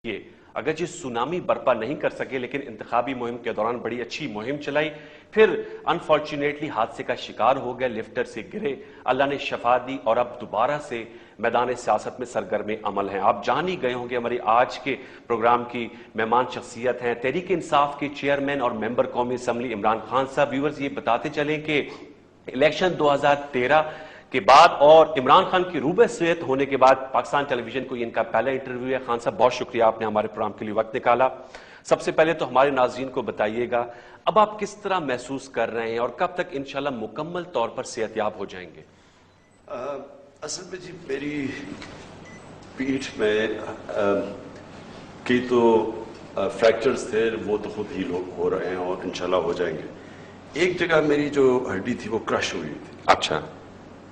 یہ اگرچہ سونامی برپا نہیں کر سکے لیکن انتخابی مہم کے دوران بڑی اچھی مہم چلائی، پھر انفارچونیٹلی حادثے کا شکار ہو گئے، لفٹر سے گرے، اللہ نے شفا دی اور اب دوبارہ سے میدان سیاست میں سرگرم عمل ہیں۔ آپ جان ہی گئے ہوں گے ہماری آج کے پروگرام کی مہمان شخصیت ہیں تحریک انصاف کے چیئرمین اور ممبر قومی اسمبلی عمران خان صاحب۔ ویورز یہ بتاتے چلیں کہ الیکشن 2013 کے بعد اور عمران خان کی روبہ سویت ہونے کے بعد پاکستان ٹیلی ویژن کو ان کا پہلا انٹرویو ہے۔ خان صاحب بہت شکریہ آپ نے ہمارے پروگرام کے لیے وقت نکالا۔ سب سے پہلے تو ہمارے ناظرین کو بتائیے گا اب آپ کس طرح محسوس کر رہے ہیں اور کب تک انشاءاللہ مکمل طور پر صحت یاب ہو جائیں گے؟ اصل میں جی میری پیٹھ میں کئی تو فریکچرز تھے، وہ تو خود ہی ہو رہے ہیں اور انشاءاللہ ہو جائیں گے۔ ایک جگہ میری جو ہڈی تھی وہ کرش ہوئی تھی، اچھا،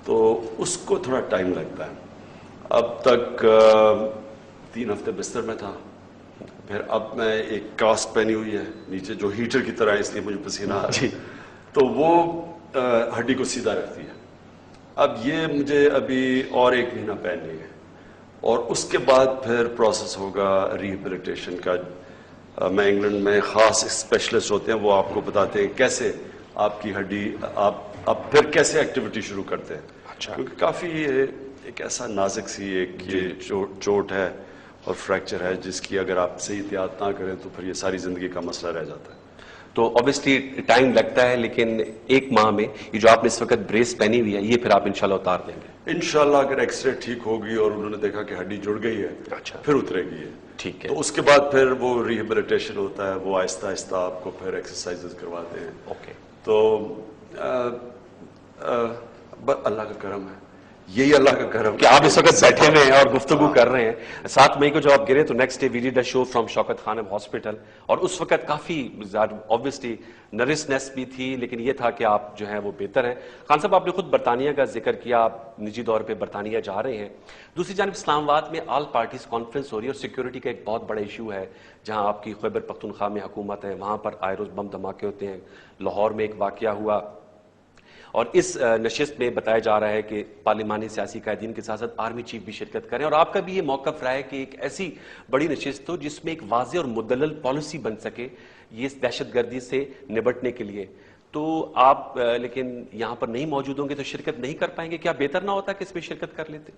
تو اس کو تھوڑا ٹائم لگتا ہے۔ اب تک 3 ہفتے بستر میں تھا، پھر اب میں ایک کاسٹ پہنی ہوئی ہے نیچے جو ہیٹر کی طرح ہے، اس لیے مجھے پسینہ آ رہا ہے، تو وہ ہڈی کو سیدھا رکھتی ہے۔ اب یہ مجھے ابھی اور 1 مہینہ پہننی ہے اور اس کے بعد پھر پروسیس ہوگا ریہیبلیٹیشن کا۔ میں انگلینڈ میں خاص اسپیشلسٹ ہوتے ہیں، وہ آپ کو بتاتے ہیں کیسے آپ کی ہڈی آپ پھر کیسے ایکٹیویٹی شروع کرتے ہیں، کیونکہ کافی ایک ایسا نازک سی ایک یہ چوٹ ہے اور فریکچر ہے جس کی اگر آپ صحیح احتیاط نہ کریں تو پھر یہ ساری زندگی کا مسئلہ رہ جاتا ہے۔ تو اوبیسلی ٹائم لگتا ہے لیکن 1 ماہ میں یہ جو آپ نے اس وقت بریس پہنی ہوئی ہے یہ پھر آپ انشاءاللہ اتار دیں گے انشاءاللہ اگر ایکس رے ٹھیک ہوگی اور انہوں نے دیکھا کہ ہڈی جڑ گئی ہے، اچھا، پھر اترے گی ہے، ٹھیک ہے، تو اس کے بعد پھر وہ ریہیبلیٹیشن ہوتا ہے، وہ آہستہ آہستہ آپ کو پھر ایکسرسائزز کرواتے ہیں۔ اوکے، تو اللہ کا کرم ہے، یہی اللہ کا کرم کہ آپ اس وقت بیٹھے ہوئے ہیں اور گفتگو کر رہے ہیں۔ 7 مئی کو جب آپ گرے تو next day we did a show from Shaukat Khanum hospital, اور اس وقت کافی اوبویسلی نروسنس بھی تھی لیکن یہ تھا کہ آپ جو ہیں وہ بہتر ہیں۔ خان صاحب آپ نے خود برطانیہ کا ذکر کیا، آپ نجی طور پہ برطانیہ جا رہے ہیں، دوسری جانب اسلام آباد میں آل پارٹیز کانفرنس ہو رہی ہے اور سیکیورٹی کا ایک بہت بڑا ایشو ہے جہاں آپ کی خیبر پختونخوا میں حکومت ہے، وہاں پر آئے روز بم دھماکے ہوتے ہیں، لاہور میں ایک واقعہ ہوا، اور اس نشست میں بتایا جا رہا ہے کہ پارلیمانی سیاسی قائدین کے ساتھ ساتھ آرمی چیف بھی شرکت کریں، اور آپ کا بھی یہ موقف رہا ہے کہ ایک ایسی بڑی نشست ہو جس میں ایک واضح اور مدلل پالیسی بن سکے یہ دہشت گردی سے نبٹنے کے لیے۔ تو آپ لیکن یہاں پر نہیں موجود ہوں گے تو شرکت نہیں کر پائیں گے، کیا بہتر نہ ہوتا کہ اس میں شرکت کر لیتے؟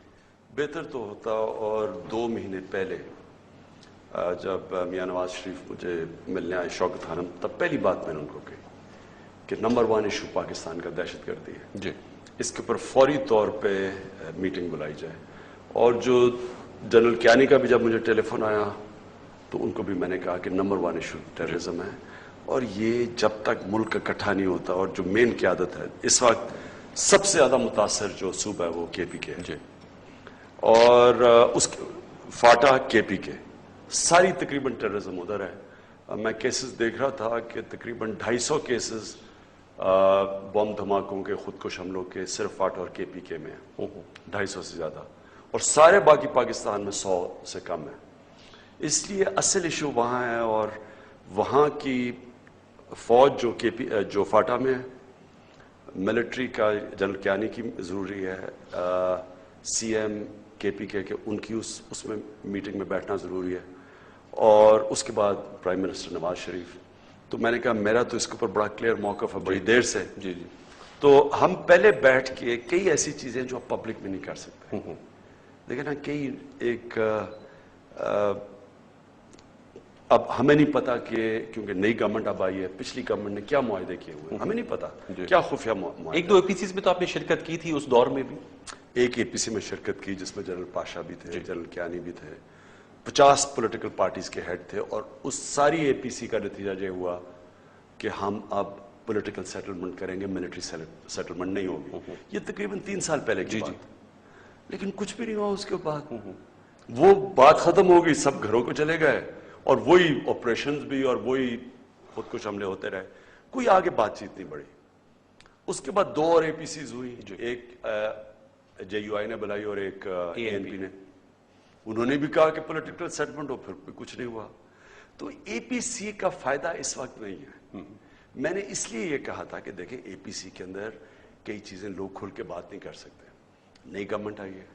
بہتر تو ہوتا، اور 2 مہینے پہلے جب میاں نواز شریف مجھے ملنے آئے شوکت خانم، تب پہلی بات میں نے ان کو کہی کہ نمبر 1 ایشو پاکستان کا دہشت گردی ہے، جی، اس کے اوپر فوری طور پہ میٹنگ بلائی جائے۔ اور جو جنرل کیانی کا بھی جب مجھے ٹیلی فون آیا تو ان کو بھی میں نے کہا کہ نمبر 1 ایشو ٹیررزم ہے، اور یہ جب تک ملک اکٹھا نہیں ہوتا، اور جو مین قیادت ہے اس وقت سب سے زیادہ متاثر جو صوبہ ہے وہ کے پی کے ہے، جی، اور اس فاٹا کے پی کے ساری تقریباً ٹیررزم ادھر ہے۔ میں کیسز دیکھ رہا تھا کہ تقریباً 250 کیسز بم دھماکوں کے، خودکش حملوں کے صرف فاٹا اور کے پی کے میں ہیں، 250 سے زیادہ، اور سارے باقی پاکستان میں 100 سے کم ہے۔ اس لیے اصل ایشو وہاں ہے، اور وہاں کی فوج جو فاٹا میں ہے، ملٹری کا جنرل کیانی کی ضروری ہے، سی ایم کے پی کے ان کی اس میں میٹنگ میں بیٹھنا ضروری ہے، اور اس کے بعد پرائم منسٹر نواز شریف۔ تو میں نے کہا میرا تو اس کے اوپر بڑا کلیئر موقف ہے بڑی دیر سے، جی، جی، تو ہم پہلے بیٹھ کے کئی ایسی چیزیں جو آپ پبلک میں نہیں کر سکتے، لیکن نا کئی ایک اب ہمیں نہیں پتا کہ کیونکہ نئی گورنمنٹ اب آئی ہے، پچھلی گورنمنٹ نے کیا معاہدے کیے ہوئے ہمیں نہیں پتا، کیا خفیہ معاہدے۔ 1-2 اے پی سیز میں تو آپ نے شرکت کی تھی اس دور میں بھی؟ ایک اے پی سی میں شرکت کی جس میں جنرل پاشا بھی تھے، جنرل کیانی بھی تھے، 50 پولیٹیکل پارٹیز کے ہیڈ تھے، اور اس ساری اے پی سی کا نتیجہ یہ ہوا کہ ہم اب پولیٹیکل سیٹلمنٹ کریں گے، ملٹری سیٹلمنٹ نہیں ہوگی۔ یہ تقریباً 3 سال پہلے کی بات، لیکن کچھ بھی نہیں ہوا اس کے بعد، وہ بات ختم ہو گئی، سب گھروں کو چلے گئے، اور وہی آپریشنز بھی اور وہی خودکش حملے ہوتے رہے، کوئی آگے بات چیت نہیں بڑھی۔ اس کے بعد 2 اور اے پی سیز ہوئی، ایک جے یو آئی نے بلائی اور ایک اے این پی نے، انہوں نے بھی کہا کہ پولیٹیکل سیٹلمنٹ ہو، پھر بھی کچھ نہیں ہوا۔ تو اے پی سی کا فائدہ اس وقت نہیں ہے۔ میں نے اس لیے یہ کہا تھا کہ دیکھیں اے پی سی کے اندر کئی چیزیں لوگ کھل کے بات نہیں کر سکتے، نئی گورنمنٹ آئی ہے،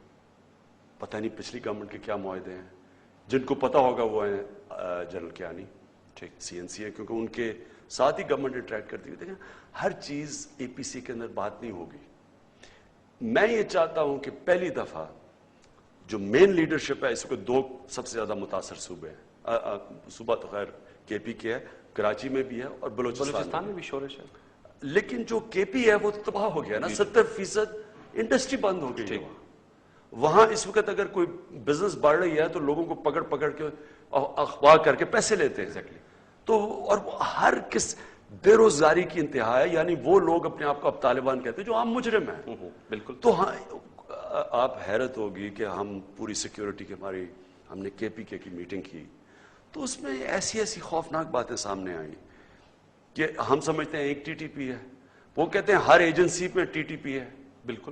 پتہ نہیں پچھلی گورنمنٹ کے کیا معاہدے ہیں، جن کو پتا ہوگا وہ ہیں جنرل کیانی، CNC ہے، کیونکہ ان کے ساتھ ہی گورنمنٹ انٹریکٹ کرتی ہوئی. دیکھیں ہر چیز APC کے اندر بات نہیں ہوگی. میں یہ چاہتا ہوں کہ پہلی دفعہ جو مین لیڈرشپ ہے، اس کو 2 سب سے زیادہ متاثر صوبے ہیں. صوبہ تو خیر KP کے ہے، کراچی میں بھی ہے اور بلوچستان میں بھی شورش ہے. لیکن جو KP ہے وہ تو تباہ ہو گیا نا. 70% انڈسٹری بند ہو گئی. وہاں اس وقت اگر کوئی بزنس بڑھ رہی ہے تو لوگوں کو پکڑ پکڑ کے اخبار کر کے پیسے لیتے ہیں. تو اور ہر کس بے روزگاری کی انتہا ہے. یعنی وہ لوگ اپنے آپ کو اب طالبان کہتے ہیں جو عام مجرم ہیں. بالکل. تو ہاں آپ حیرت ہوگی کہ ہم پوری سیکیورٹی کے ہم نے KPK کی میٹنگ کی تو اس میں ایسی ایسی خوفناک باتیں سامنے آئیں کہ ہم سمجھتے ہیں ایک TTP ہے، وہ کہتے ہیں ہر ایجنسی میں TTP ہے. بالکل.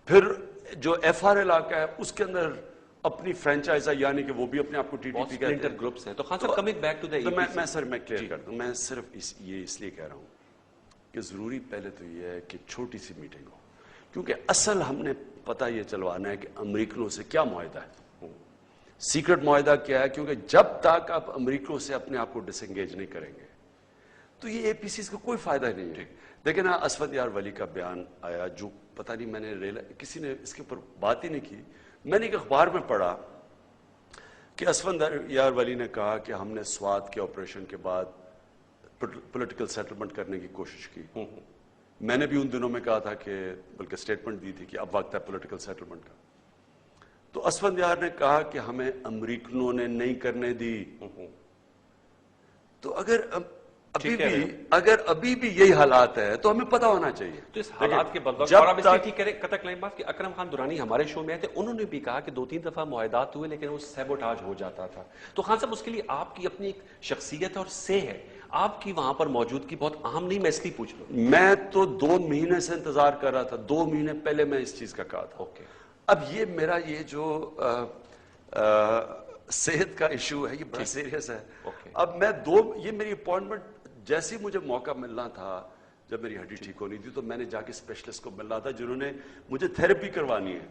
پھر جو FR علاقہ ہے اس کے اندر اپنی فرینچائز ہے، یعنی کہ وہ بھی اپنے آپ کو TTP کہتے ہیں. گروپس ہیں. تو خان صاحب کمنگ بیک ٹو دی میں کلیئر کر دوں. میں صرف یہ اس لیے کہہ رہا ہوں کہ ضروری پہلے تو یہ ہے کہ چھوٹی سی میٹنگ ہو، کیونکہ اصل ہم نے پتہ یہ چلوانا ہے کہ امریکنوں سے کیا معاہدہ ہے. سیکرٹ معاہدہ کیا ہے، کیونکہ جب تک آپ امریکنوں سے اپنے آپ کو ڈس انگیج نہیں کریں گے تو یہ APCs کا کوئی فائدہ نہیں ہے. دیکھیں نا اسود یار ولی کا بیان آیا جو پتہ نہیں، میں نے کسی نے اس کے اوپر بات ہی نہیں کی. میں نے ایک اخبار میں پڑھا کہ اسود یار ولی نے کہا کہ ہم نے سوات کے آپریشن کے بعد پولیٹیکل سیٹلمنٹ کرنے کی کوشش کی. میں نے بھی ان دنوں میں کہا تھا کہ بلکہ سٹیٹمنٹ دی تھی کہ اب وقت ہے پولیٹیکل سیٹلمنٹ کا. تو اسفند یار نے کہا کہ ہمیں امریکنوں نے نہیں کرنے دی. تو اگر ابھی بھی یہی حالات ہے تو ہمیں پتہ ہونا چاہیے. تو اس حالات کے بدوقت اور اب اس لیے ٹھیک کریں قطع کلام بات کہ اکرم خان درانی ہمارے شو میں آئے تھے، انہوں نے بھی کہا کہ 2-3 دفعہ معاہدات ہوئے لیکن وہ سیبوٹاج ہو جاتا تھا. تو خان صاحب اس کے لیے آپ کی اپنی ایک شخصیت اور سے ہے، آپ کی وہاں پر موجودگی بہت اہم نہیں. میں اس لیے پوچھ رہا ہوں. میں تو 2 مہینے سے انتظار کر رہا تھا. 2 مہینے پہلے میں اس چیز کا کہا تھا. اب یہ میرا یہ جو صحت کا ایشو ہے یہ بڑا سیریس ہے. اب میں یہ میری اپوائنٹمنٹ جیسے مجھے موقع ملنا تھا، جب میری ہڈی ٹھیک ہونی تھی تو میں نے جا کے اسپیشلسٹ کو ملنا تھا جنہوں نے مجھے تھیراپی کروانی ہے.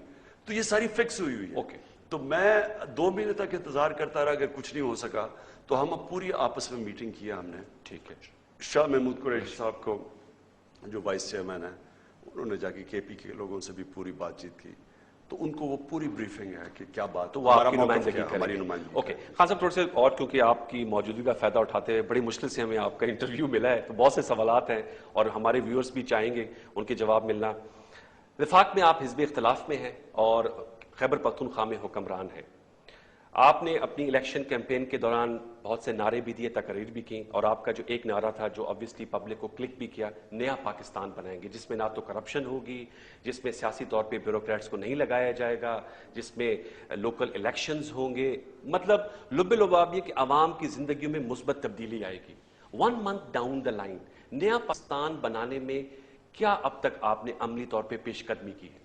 تو یہ ساری فکس ہوئی ہے. تو میں 2 مہینے تک انتظار کرتا رہا. اگر کچھ نہیں ہو سکا تو ہم پوری آپس میں میٹنگ کیا ہم نے. ٹھیک ہے. شاہ محمود قریشی صاحب کو جو وائس چیئرمین ہے انہوں نے جا کے KP کے لوگوں سے بھی پوری بات چیت کی. تو ان کو وہ پوری بریفنگ ہے کہ کیا بات. تو وہ آپ کی نمائندگی ہماری نمائندگی. اوکے خان صاحب تھوڑے سے اور کیونکہ آپ کی موجودگی کا فائدہ اٹھاتے ہیں بڑی مشکل سے ہمیں آپ کا انٹرویو ملا ہے تو بہت سے سوالات ہیں اور ہمارے ویورز بھی چاہیں گے ان کے جواب ملنا. وفاق میں آپ حزب اختلاف میں ہیں اور خیبر پختونخوا میں حکمران ہیں. آپ نے اپنی الیکشن کیمپین کے دوران بہت سے نعرے بھی دیے، تقریر بھی کی، اور آپ کا جو ایک نعرہ تھا جو obviously پبلک کو کلک بھی کیا، نیا پاکستان بنائیں گے جس میں نہ تو کرپشن ہوگی، جس میں سیاسی طور پہ بیوروکریٹس کو نہیں لگایا جائے گا، جس میں لوکل الیکشنز ہوں گے. مطلب لب لباب یہ کہ عوام کی زندگیوں میں مثبت تبدیلی آئے گی. 1 month ڈاؤن دا لائن نیا پاکستان بنانے میں کیا اب تک آپ نے عملی طور پہ پیش قدمی کی ہے؟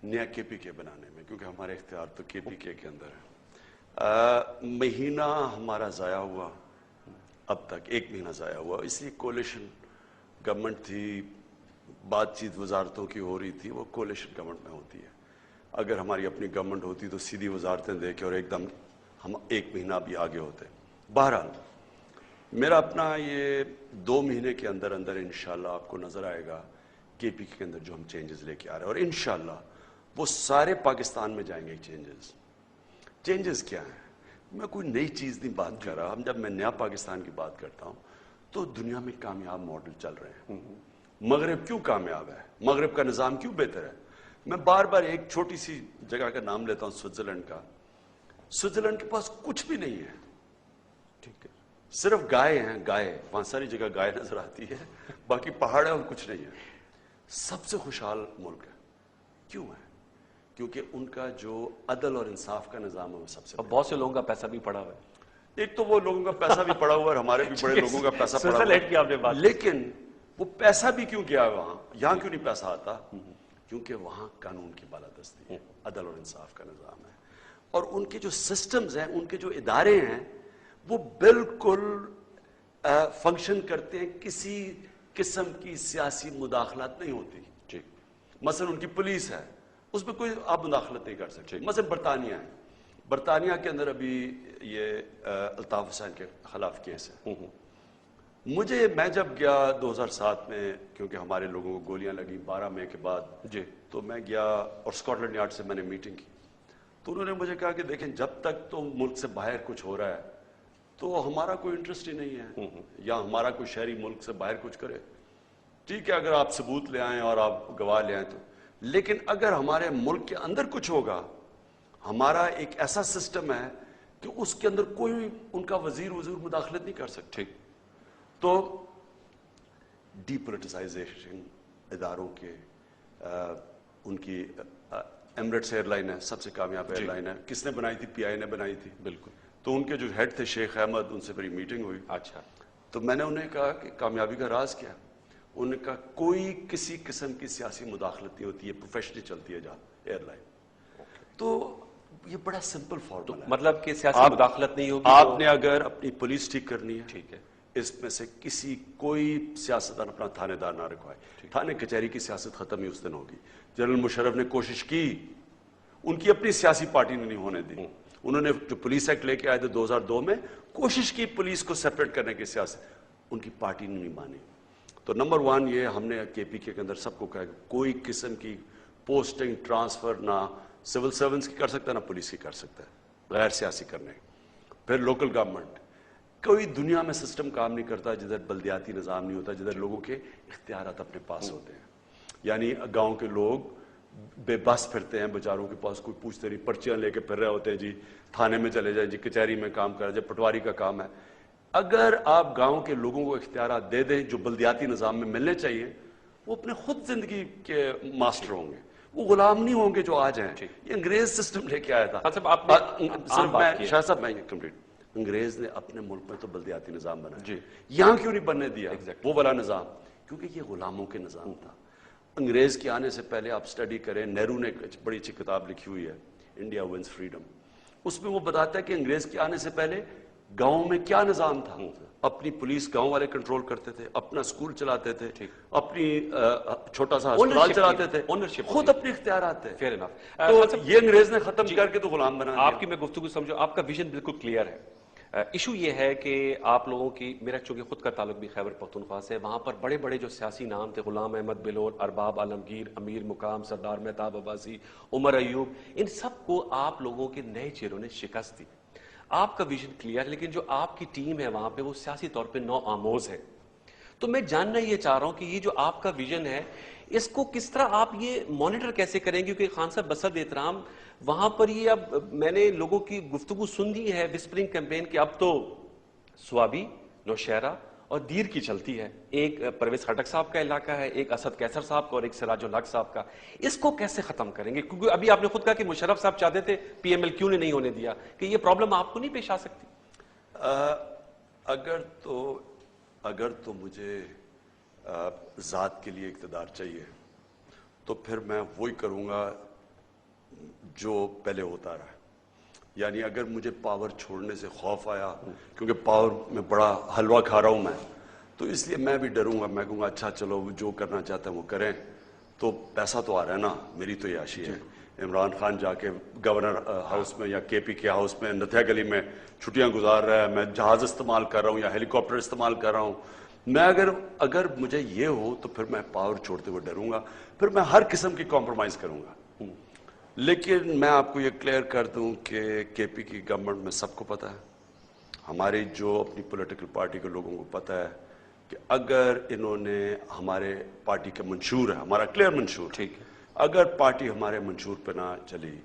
نیا KPK بنانے میں، کیونکہ ہمارے اختیار تو KPK کے اندر ہے. مہینہ ہمارا ضائع ہوا، اب تک 1 مہینہ ضائع ہوا. اس لیے کولیشن گورنمنٹ تھی، بات چیت وزارتوں کی ہو رہی تھی، وہ کولیشن گورنمنٹ میں ہوتی ہے. اگر ہماری اپنی گورنمنٹ ہوتی تو سیدھی وزارتیں دے کے اور ایک دم ہم 1 مہینہ بھی آگے ہوتے. بہرحال میرا اپنا یہ 2 مہینے کے اندر اندر انشاءاللہ آپ کو نظر آئے گا KPK کے اندر جو ہم چینجز لے کے آ رہے ہیں، اور انشاءاللہ وہ سارے پاکستان میں جائیں گے. چینجز کیا ہیں؟ میں کوئی نئی چیز نہیں بات کر رہا. جب میں نیا پاکستان کی بات کرتا ہوں تو دنیا میں کامیاب ماڈل چل رہے ہیں. مغرب کیوں کامیاب ہے؟ مغرب کا نظام کیوں بہتر ہے؟ میں بار بار ایک چھوٹی سی جگہ کا نام لیتا ہوں، سوئٹزرلینڈ کا. سوئٹزرلینڈ کے پاس کچھ بھی نہیں ہے. ٹھیک ہے، صرف گائے ہیں. گائے وہاں ساری جگہ گائے نظر آتی ہے، باقی پہاڑ ہے اور کچھ نہیں ہے. سب سے خوشحال ملک ہے. کیوں ہے؟ کیونکہ ان کا جو عدل اور انصاف کا نظام ہے وہ سب سے بہت سے لوگوں کا پیسہ بھی پڑا ہوا ہے. ایک تو وہ لوگوں کا پیسہ بھی پڑا ہوا ہے اور ہمارے بھی بڑے لوگوں کا پیسہ پڑا ہوا ہے. لیکن وہ پیسہ بھی کیوں گیا وہاں؟ یہاں کیوں نہیں پیسہ آتا؟ کیونکہ وہاں قانون کی بالادستی ہے، عدل اور انصاف کا نظام ہے، اور ان کے جو سسٹمز ہیں، ان کے جو ادارے ہیں وہ بالکل فنکشن کرتے ہیں. کسی قسم کی سیاسی مداخلت نہیں ہوتی. مثلا ان کی پولیس ہے، اس میں کوئی آپ مداخلت نہیں کر سکتے. مثلا برطانیہ ہے، برطانیہ کے اندر ابھی یہ الطاف حسین کے خلاف کیس ہے. میں جب گیا 2007 میں، کیونکہ ہمارے لوگوں کو گولیاں لگی 12 مئی کے بعد جی، تو میں گیا اور اسکاٹ لینڈ یارڈ سے میں نے میٹنگ کی. تو انہوں نے مجھے کہا کہ دیکھیں جب تک تو ملک سے باہر کچھ ہو رہا ہے تو ہمارا کوئی انٹرسٹ ہی نہیں ہے، یا ہمارا کوئی شہری ملک سے باہر کچھ کرے. ٹھیک ہے اگر آپ ثبوت لے آئیں اور آپ گواہ لے آئیں تو، لیکن اگر ہمارے ملک کے اندر کچھ ہوگا، ہمارا ایک ایسا سسٹم ہے کہ اس کے اندر کوئی ان کا وزیر مداخلت نہیں کر سکتا. ٹھیک. تو ڈی پولیٹیسائزیشن اداروں کے ان کی ایمریٹس ایئر لائن ہے، سب سے کامیاب ایئر لائن ہے. کس نے بنائی تھی؟ پی آئی نے بنائی تھی. بالکل. تو ان کے جو ہیڈ تھے شیخ احمد، ان سے میری میٹنگ ہوئی. اچھا. تو میں نے انہیں کہا کہ کامیابی کا راز کیا ہے؟ انہوں نے کہا کوئی کسی قسم کی سیاسی مداخلت نہیں ہوتی ہے، پروفیشنلی چلتی ہے جہاں ایئر لائن. تو یہ بڑا سمپل فارمولا ہے. مطلب کہ سیاسی مداخلت نہیں ہوگی. آپ نے اگر اپنی پولیس ٹھیک کرنی ہے، ٹھیک ہے، اس میں سے کوئی سیاستدان اپنا تھانے دار نہ رکھوائے. تھانے کچہری کی سیاست ختم ہی اس دن ہوگی. جنرل مشرف نے کوشش کی، ان کی اپنی سیاسی پارٹی نے نہیں ہونے دی. انہوں نے جو پولیس ایکٹ لے کے آئے تھے 2002 میں، کوشش کی پولیس کو سیپریٹ کرنے کی سیاست، ان کی پارٹی نے نہیں مانی. تو نمبر 1 یہ ہم نے کے پی کے اندر سب کو کہا کہ کوئی قسم کی پوسٹنگ ٹرانسفر نہ سول سرونٹس کی کر سکتا ہے نہ پولیس کی کر سکتا ہے، غیر سیاسی کرنے. پھر لوکل گورنمنٹ، کوئی دنیا میں سسٹم کام نہیں کرتا جدھر بلدیاتی نظام نہیں ہوتا، جدھر لوگوں کے اختیارات اپنے پاس ہوتے ہیں. یعنی گاؤں کے لوگ بے بس پھرتے ہیں، بیچاروں کے پاس کوئی پوچھتے نہیں، پرچیاں لے کے پھر رہے ہوتے ہیں، جی تھانے میں چلے جائیں، جی کچہری میں کام کر جائے، پٹواری کا کام ہے. اگر آپ گاؤں کے لوگوں کو اختیارات دے دیں جو بلدیاتی نظام میں ملنے چاہیے، وہ اپنے خود زندگی کے ماسٹر ہوں گے، وہ غلام نہیں ہوں گے جو آج ہیں. یہ انگریز سسٹم لے کے آیا تھا. شاہ صاحب میں کمپلیٹ، انگریز نے اپنے ملک میں تو بلدیاتی نظام بنایا، یہاں کیوں نہیں بننے دیا وہ والا نظام؟ کیونکہ یہ غلاموں کے نظام تھا. انگریز کے آنے سے پہلے آپ سٹڈی کریں، نہرو نے بڑی اچھی کتاب لکھی ہوئی ہے انڈیا ونز فریڈم. اس میں وہ بتاتا ہے کہ انگریز کے آنے سے پہلے گاؤں میں کیا نظام تھا. اپنی پولیس گاؤں والے کنٹرول کرتے تھے، اپنا سکول چلاتے تھے، اپنی چھوٹا سا ہسپتال چلاتے تھے، خود اپنے اختیارات تھے. Fair enough. تو یہ انگریز نے ختم کر کے تو غلام بنا دیا. آپ کی میں گفتگو سمجھو، آپ کا ویژن بالکل کلیئر ہے. ایشو یہ ہے کہ آپ لوگوں کی، میرا چونکہ خود کا تعلق بھی خیبر پختونخوا سے، وہاں پر بڑے بڑے جو سیاسی نام تھے، غلام احمد بلول، ارباب عالمگیر، امیر مقام، سردار مہتاب عباسی، عمر ایوب، ان سب کو آپ لوگوں کے نئے چہروں نے شکست دی. آپ کا ویژن کلیئر، لیکن جو آپ کی ٹیم ہے وہاں پہ وہ سیاسی طور پہ نو آموز ہے. تو میں جاننا یہ چاہ رہا ہوں کہ یہ جو آپ کا ویژن ہے، اس کو کس طرح آپ یہ مانیٹر کیسے کریں گے؟ کیونکہ خان صاحب بصد احترام وہاں پر یہ، اب میں نے لوگوں کی گفتگو سن دی ہے وسپرنگ کیمپین کہ اب تو سوابی، نوشہرہ اور دیر کی چلتی ہے. ایک پرویز خٹک صاحب کا علاقہ ہے، ایک اسد کیسر صاحب کا اور ایک سراج الحق صاحب کا. اس کو کیسے ختم کریں گے؟ کیونکہ ابھی آپ نے خود کہا کہ مشرف صاحب چاہتے تھے، پی ایم ایل کیوں نے نہیں ہونے دیا، کہ یہ پرابلم آپ کو نہیں پیش آ سکتی؟ اگر تو مجھے ذات کے لیے اقتدار چاہیے تو پھر میں وہی کروں گا جو پہلے ہوتا رہا. یعنی اگر مجھے پاور چھوڑنے سے خوف آیا، کیونکہ پاور میں بڑا حلوہ کھا رہا ہوں میں، تو اس لیے میں بھی ڈروں گا. میں کہوں گا اچھا چلو جو کرنا چاہتے ہیں وہ کریں، تو پیسہ تو آ رہا ہے نا، میری تو عیاشی ہے. عمران خان جا کے گورنر ہاؤس میں یا کے پی کے ہاؤس میں نتھیا گلی میں چھٹیاں گزار رہا ہے، میں جہاز استعمال کر رہا ہوں یا ہیلی کاپٹر استعمال کر رہا ہوں. میں اگر مجھے یہ ہو تو پھر میں پاور چھوڑتے ہوئے ڈروں گا، پھر میں ہر قسم کی کمپرومائز کروں گا. لیکن میں آپ کو یہ کلیئر کر دوں کہ کے پی کی گورنمنٹ میں سب کو پتہ ہے، ہماری جو اپنی پولیٹیکل پارٹی کے لوگوں کو پتہ ہے کہ اگر انہوں نے ہمارے پارٹی کا منشور ہے، ہمارا کلیئر منشور، ٹھیک ہے، اگر پارٹی ہمارے منشور پہ نہ چلی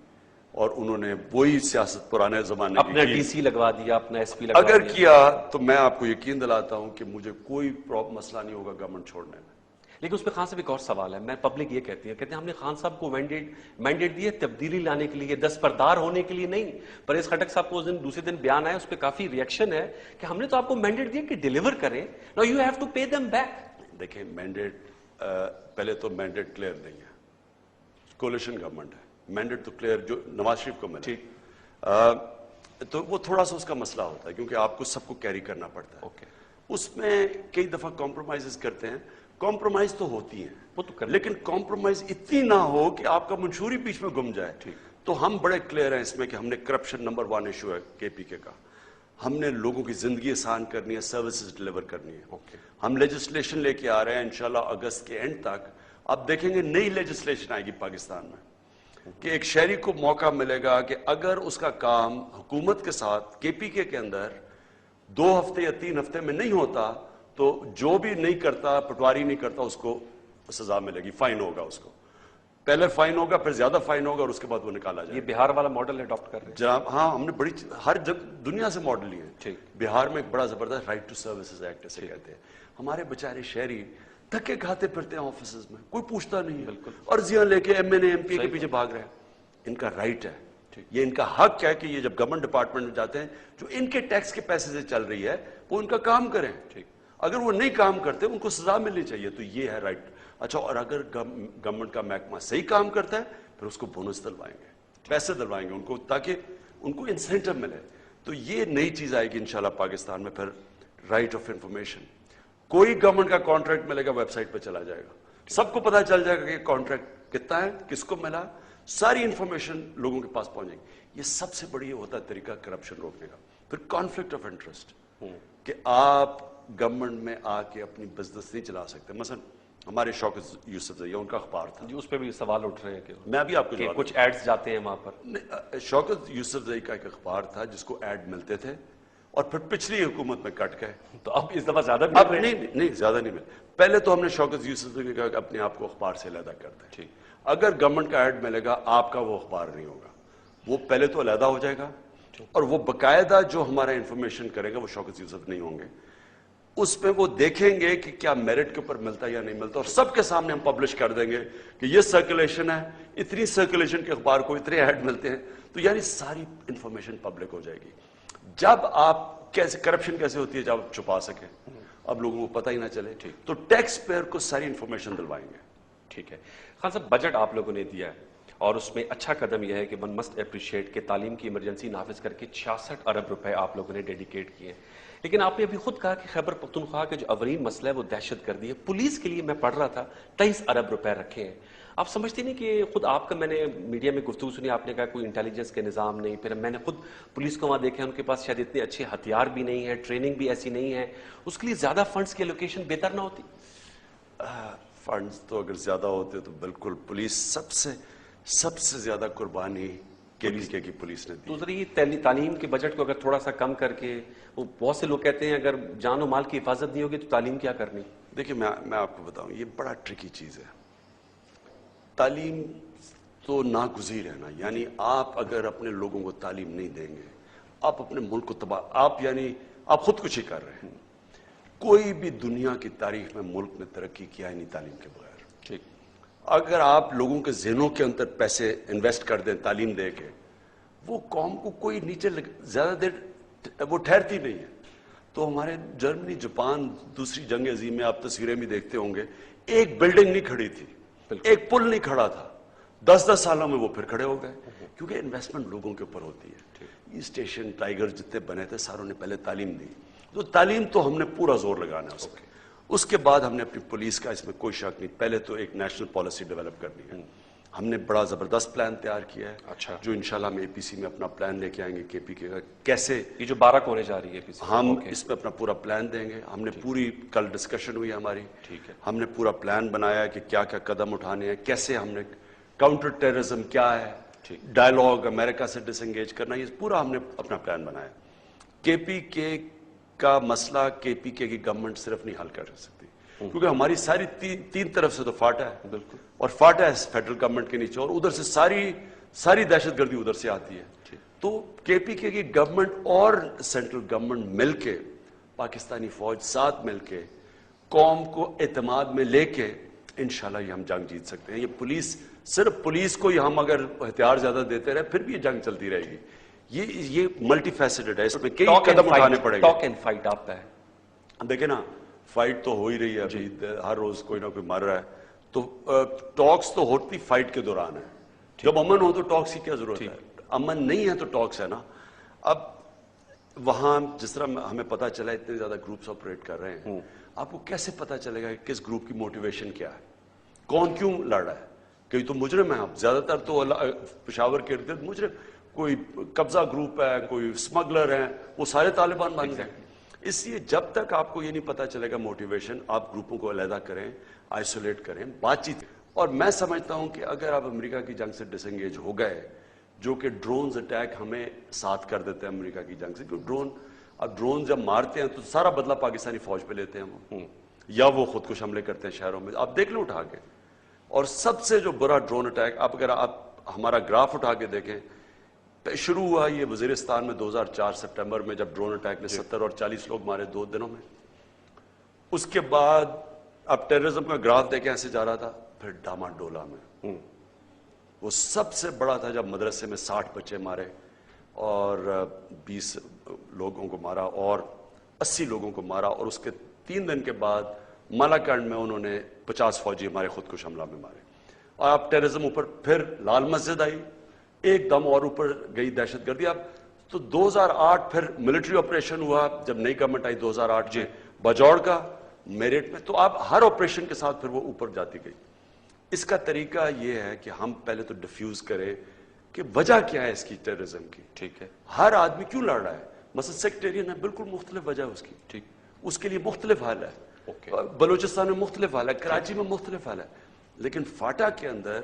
اور انہوں نے وہی سیاست پرانے زمانے کی اپنا ڈی سی لگوا دیا، اپنا ایس پی لگوا دیا، اگر کیا، تو میں آپ کو یقین دلاتا ہوں کہ مجھے کوئی مسئلہ نہیں ہوگا گورنمنٹ چھوڑنے میں. لیکن اس پہ خان صاحب ایک اور سوال ہے. میں پبلک یہ کہتی ہے ہم نے خان صاحب کو مینڈیٹ دی ہے تبدیلی لانے کے لیے، دستبردار ہونے کے لیے نہیں. پرویز خٹک صاحب کو اس دن دوسرے دن بیان آیا، اس پہ کافی ریئیکشن ہے کہ ہم نے تو آپ کو مینڈیٹ دیا کہ ڈیلیور کریں، now you have to pay them back. دیکھیں مینڈیٹ، پہلے تو مینڈیٹ کلیئر نہیں ہے، کولیشن گورنمنٹ ہے. مینڈیٹ تو کلیئر جو نواز شریف کو ملے، تو وہ تھوڑا سا اس کا مسئلہ ہوتا ہے کیونکہ آپ کو سب کو کیری کرنا پڑتا ہے. اس میں کئی دفعہ کمپرومائز کرتے ہیں، کمپرومائز تو ہوتی ہیں، لیکن کمپرومائز اتنی نہ ہو کہ آپ کا منشور ہی بیچ میں گم جائے. تو ہم بڑے کلیئر ہیں اس میں کہ ہم نے کرپشن نمبر 1 ایشو ہے KPK کا. ہم نے لوگوں کی زندگی آسان کرنی ہے, سروسز ڈیلیور کرنی ہے. ہم لیجسلیشن لے کے آ رہے ہیں انشاءاللہ اگست کے اینڈ تک. آپ دیکھیں گے نئی لیجسلیشن آئے گی پاکستان میں کہ ایک شہری کو موقع ملے گا کہ اگر اس کا کام حکومت کے ساتھ KPK کے اندر 2 ہفتے یا 3 ہفتے میں نہیں ہوتا تو جو بھی نہیں کرتا, پٹواری نہیں کرتا, اس کو سزا ملے گی, فائن ہوگا. اس کو پہلے فائن ہوگا, پھر زیادہ فائن ہوگا, اور اس کے بعد وہ نکالا جائے. یہ بہار والا ماڈل اڈاپٹ کر رہے ہیں جناب؟ ہاں, ہم نے بڑی ہر دنیا سے ماڈل لیے ہیں. بہار میں ایک بڑا زبردست رائٹ ٹو سروسز ایکٹ اسے کہتے ہیں. ہمارے بیچارے شہری دھکے کھاتے پھرتے ہیں آفیسز میں, کوئی پوچھتا نہیں ہے, عرضیاں لے کے MNA MP کے پیچھے بھاگ رہے ہیں. ان کا رائٹ ہے, یہ ان کا حق ہے کہ یہ جب گورنمنٹ ڈپارٹمنٹ میں جاتے ہیں جو ان کے ٹیکس کے پیسے سے چل رہی ہے وہ ان کا کام کریں. اگر وہ نہیں کام کرتے ان کو سزا ملنی چاہیے. تو یہ ہے رائٹ. اچھا, اور اگر گورنمنٹ کا محکمہ صحیح کام کرتا ہے پھر اس کو بونس دلوائیں گے, پیسے دلوائیں گے ان کو, تاکہ ان کو انسینٹو ملے. تو یہ نئی چیز آئے گی انشاءاللہ پاکستان میں. پھر رائٹ آف انفارمیشن, کوئی گورنمنٹ کا کانٹریکٹ ملے گا ویب سائٹ پہ چلا جائے گا, سب کو پتا چل جائے گا کہ کانٹریکٹ کتنا ہے, کس کو ملا, ساری انفارمیشن لوگوں کے پاس پہنچ جائے گی. یہ سب سے بڑی ہوتا ہے طریقہ کرپشن روکنے کا. پھر کانفلکٹ آف انٹرسٹ, کہ آپ گورنمنٹ میں آ کے اپنی بزنس نہیں چلا سکتے. مثلا ہمارے شوکت یوسف زئی, ان کا اخبار تھا, اس پہ بھی سوال اٹھ رہے ہیں کہ میں ابھی آپ کو کچھ ایڈز جاتے ہیں وہاں پر. شوکت یوسف زئی کا ایک اخبار تھا جس کو ایڈ ملتے تھے اور پھر پچھلی حکومت میں کٹ گئے. تو اب اس دفعہ زیادہ اب نہیں زیادہ نہیں ملے. پہلے تو ہم نے شوکت یوسف زئی نے کہا کہ اپنے آپ کو اخبار سے علیحدہ کرتے ہیں. اگر گورنمنٹ کا ایڈ ملے گا آپ کا وہ اخبار نہیں ہوگا, وہ پہلے تو علیحدہ ہو جائے گا, اور وہ باقاعدہ جو ہمارا انفارمیشن کرے گا وہ شوکت یوسف نہیں ہوں گے. اس پہ وہ دیکھیں گے کہ کیا میرٹ کے اوپر ملتا ہے یا نہیں ملتا, اور سب کے سامنے ہم پبلش کر دیں گے کہ یہ سرکولیشن ہے, اتنی سرکولیشن کے اخبار کو اتنے ایڈ ملتے ہیں. تو یعنی ساری انفارمیشن پبلک ہو جائے گی. جب آپ کیسے کرپشن کیسے ہوتی ہے, جب آپ چھپا سکیں, اب لوگوں کو پتہ ہی نہ چلے, تو ٹیکس پیئر کو ساری انفارمیشن دلوائیں گے. ٹھیک ہے خان صاحب, بجٹ آپ لوگوں نے دیا ہے اور اس میں اچھا قدم یہ ہے کہ ون مسٹ اپریشیٹ کہ تعلیم کی ایمرجنسی نافذ کر کے 66 ارب روپے آپ لوگوں نے ڈیڈیکیٹ کیے. لیکن آپ نے ابھی خود کہا کہ خیبر پختونخوا کا جو اولین مسئلہ ہے وہ دہشت گردی ہے. پولیس کے لیے میں پڑھ رہا تھا 23 ارب روپے رکھے ہیں. آپ سمجھتے نہیں کہ خود آپ کا, میں نے میڈیا میں گفتگو سنی, آپ نے کہا کوئی انٹیلیجنس کے نظام نہیں, پھر میں نے خود پولیس کو وہاں دیکھا, ان کے پاس شاید اتنے اچھے ہتھیار بھی نہیں ہے, ٹریننگ بھی ایسی نہیں ہے, اس کے لیے زیادہ فنڈز کی الوکیشن بہتر نہ ہوتی؟ فنڈز تو اگر زیادہ ہوتے تو بالکل پولیس سب سے زیادہ قربانی KPK کی پولیس نے دی. دوسری تعلیم کے بجٹ کو اگر تھوڑا سا کم کر کے, وہ بہت سے لوگ کہتے ہیں اگر جان و مال کی حفاظت نہیں ہوگی تو تعلیم کیا کرنی. دیکھیں میں آپ کو بتاؤں, یہ بڑا ٹرکی چیز ہے. تعلیم تو ناگزیر ہے نا, یعنی آپ اگر اپنے لوگوں کو تعلیم نہیں دیں گے, آپ اپنے ملک کو تباہ, آپ خودکشی کر رہے ہیں. کوئی بھی دنیا کی تاریخ میں ملک نے ترقی کیا ہے نہیں تعلیم کے بغیر. ٹھیک, اگر آپ لوگوں کے ذہنوں کے اندر پیسے انویسٹ کر دیں تعلیم دے کے, وہ قوم کو کوئی نیچے زیادہ دیر وہ ٹھہرتی نہیں ہے. تو ہمارے جرمنی, جاپان, دوسری جنگ عظیم میں آپ تصویریں بھی دیکھتے ہوں گے, ایک بلڈنگ نہیں کھڑی تھی, ایک پل نہیں کھڑا تھا, 10 سالوں میں وہ پھر کھڑے ہو گئے, کیونکہ انویسٹمنٹ لوگوں کے اوپر ہوتی ہے. اسٹیشن, ٹائیگر جتنے بنے تھے ساروں نے پہلے تعلیم دی. تو تعلیم تو ہم نے پورا زور لگانا ہے اس کے بعد ہم نے اپنی پولیس کا, اس میں کوئی شک نہیں, پہلے تو ایک نیشنل پالیسی ڈیولپ کرنی ہے. ہم نے بڑا زبردست پلان تیار کیا ہے. اچھا, جو انشاءاللہ ہم APC میں اپنا پلان لے کے آئیں گے KPK کا, کیسے یہ جو 12 کو ہونے جا رہی ہے APC, ہم اس میں اپنا پورا پلان دیں گے. ہم نے پوری کل ڈسکشن ہوئی ہماری, ہم نے پورا پلان بنایا کہ کیا کیا قدم اٹھانے ہیں, کیسے ہم نے کاؤنٹر ٹیررزم کیا ہے, ڈائلاگ امریکہ سے ڈس انگیج کرنا, یہ پورا ہم نے اپنا پلان بنایا. KPK کا مسئلہ KPK کی گورنمنٹ صرف نہیں حل کر سکتی, کیونکہ ہماری ساری تین طرف سے تو فاٹا ہے, بالکل, اور فاٹا ہے فیڈرل گورنمنٹ کے نیچے, اور ادھر سے ساری دہشت گردی ادھر سے آتی ہے. تو KPK کی گورنمنٹ اور سینٹرل گورنمنٹ مل کے, پاکستانی فوج ساتھ مل کے, قوم کو اعتماد میں لے کے انشاءاللہ یہ ہم جنگ جیت سکتے ہیں. یہ صرف پولیس کو ہم اگر ہتھیار زیادہ دیتے رہے پھر بھی یہ جنگ چلتی رہے گی. یہ ملٹی فیسیٹڈ ہے, اس میں کئی قدم اٹھانے پڑیں گے. ٹاک اینڈ فائٹ آتا ہے, دیکھیں نا, فائٹ تو ہو ہی رہی ہے ابھی, ہر روز کوئی نہ کوئی مر رہا ہے. تو ٹاکس تو ہوتی فائٹ کے دوران ہے. جب امن ہو تو ٹاکس کی کیا ضرورت ہے, امن نہیں ہے تو ٹاکس ہے نا. اب وہاں جس طرح ہمیں پتا چلا اتنے زیادہ گروپس آپریٹ کر رہے ہیں, آپ کو کیسے پتا چلے گا کہ کس گروپ کی موٹیویشن کیا ہے, کون کیوں لڑ رہا ہے. کئی تو مجرم ہیں آپ، زیادہ تر تو پشاور کے ارد گرد مجرم، کوئی قبضہ گروپ ہے، کوئی اسمگلر ہیں، وہ سارے طالبان بن گئے. اس لیے جب تک آپ کو یہ نہیں پتا چلے گا موٹیویشن، آپ گروپوں کو علیحدہ کریں، آئسولیٹ کریں، بات چیت. اور میں سمجھتا ہوں کہ اگر آپ امریکہ کی جنگ سے ڈس انگیج ہو گئے، جو کہ ڈرونز اٹیک ہمیں ساتھ کر دیتے ہیں امریکہ کی جنگ سے، کیونکہ ڈرون جب مارتے ہیں تو سارا بدلہ پاکستانی فوج پہ لیتے ہیں وہ، یا وہ خود کش حملے کرتے ہیں شہروں میں. آپ دیکھ لیں اٹھا کے. اور سب سے جو برا ڈرون اٹیک، اگر آپ ہمارا گراف اٹھا کے دیکھیں، شروع ہوا یہ وزیرستان میں 2004 سپٹمبر میں، جب ڈرون اٹیک نے 70 اور 40 لوگ مارے 2 دنوں میں. اس کے بعد اب ٹیررزم کا گراف دیکھیں ایسے جا رہا تھا. پھر ڈاما ڈولا میں وہ سب سے بڑا تھا، جب مدرسے میں 60 بچے مارے اور 20 لوگوں کو مارا اور 80 لوگوں کو مارا. اور اس کے 3 دن کے بعد مالاکنڈ میں انہوں نے 50 فوجی ہمارے خودکش حملہ میں مارے. اور اب ٹیررزم اوپر، پھر لال مسجد آئی، ایک دم اور اوپر گئی دہشت گردی. اب تو 2008 پھر ملٹری آپریشن ہوا، جب نئی گورنمنٹ آئی 2008 میں بجوڑ کا، میرٹ میں. تو اب ہر آپریشن کے ساتھ پھر وہ اوپر جاتی گئی. اس کا طریقہ یہ ہے کہ ہم پہلے تو ڈیفیوز کریں کہ وجہ کیا ہے اس کی ٹیررزم کی. ٹھیک ہے. ہر آدمی کیوں لڑ رہا ہے؟ مثلا سیکٹیرین ہے، بالکل مختلف وجہ ہے اس کی. ٹھیک. اس کے لیے مختلف حال ہے. بلوچستان میں مختلف حال ہے، کراچی میں مختلف حال ہے. لیکن فاٹا کے اندر